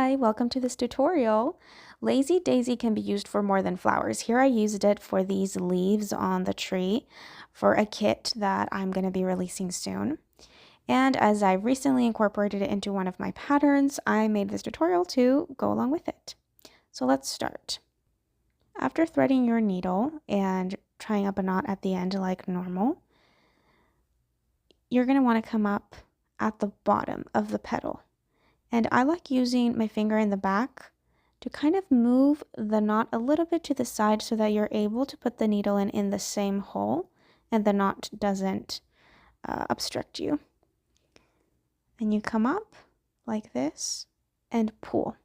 Hi, welcome to this tutorial. Lazy daisy can be used for more than flowers. Here I used it for these leaves on the tree for a kit that I'm going to be releasing soon. And as I recently incorporated it into one of my patterns, I made this tutorial to go along with it. So let's start. After threading your needle and tying up a knot at the end like normal, you're going to want to come up at the bottom of the petal. And I like using my finger in the back to kind of move the knot a little bit to the side so that you're able to put the needle in the same hole and the knot doesn't obstruct you. And you come up like this and pull.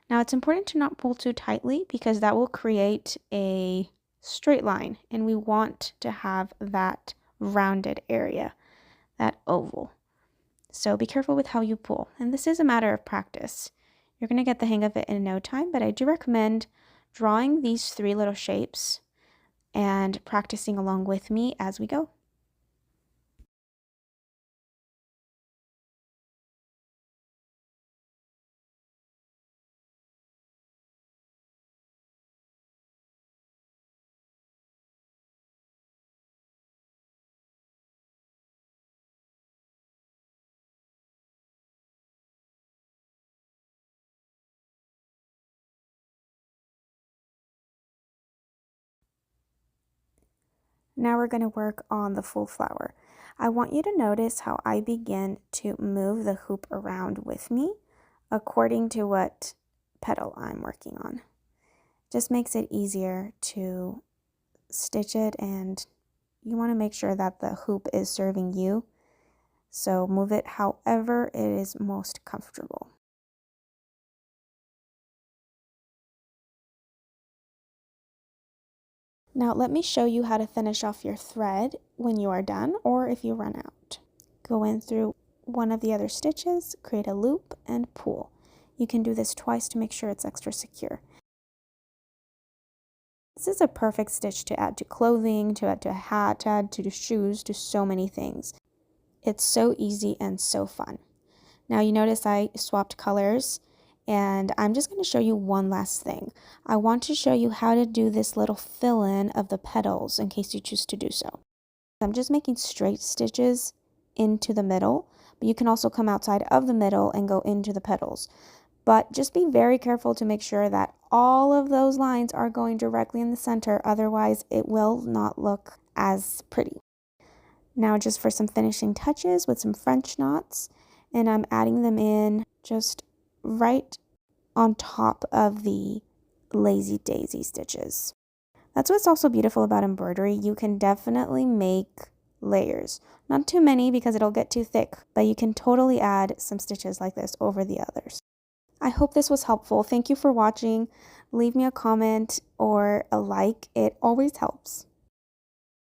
Now it's important to not pull too tightly because that will create a straight line, and we want to have that rounded area, that oval. So be careful with how you pull. And this is a matter of practice. You're going to get the hang of it in no time, but I do recommend drawing these three little shapes and practicing along with me as we go. Now we're going to work on the full flower. I want you to notice how I begin to move the hoop around with me according to what petal I'm working on. Just makes it easier to stitch it, and you want to make sure that the hoop is serving you. So move it however it is most comfortable. Now let me show you how to finish off your thread when you are done or if you run out. Go in through one of the other stitches, create a loop, and pull. You can do this twice to make sure it's extra secure. This is a perfect stitch to add to clothing, to add to a hat, to add to shoes, to so many things. It's so easy and so fun. Now you notice I swapped colors, and I'm just going to show you one last thing. I want to show you how to do this little fill-in of the petals in case you choose to do so. I'm just making straight stitches into the middle, but you can also come outside of the middle and go into the petals. But just be very careful to make sure that all of those lines are going directly in the center, otherwise it will not look as pretty. Now just for some finishing touches with some French knots, and I'm adding them in just right on top of the lazy daisy stitches. That's what's also beautiful about embroidery. You can definitely make layers. Not too many because it'll get too thick, but you can totally add some stitches like this over the others. I hope this was helpful. Thank you for watching. Leave me a comment or a like. It always helps.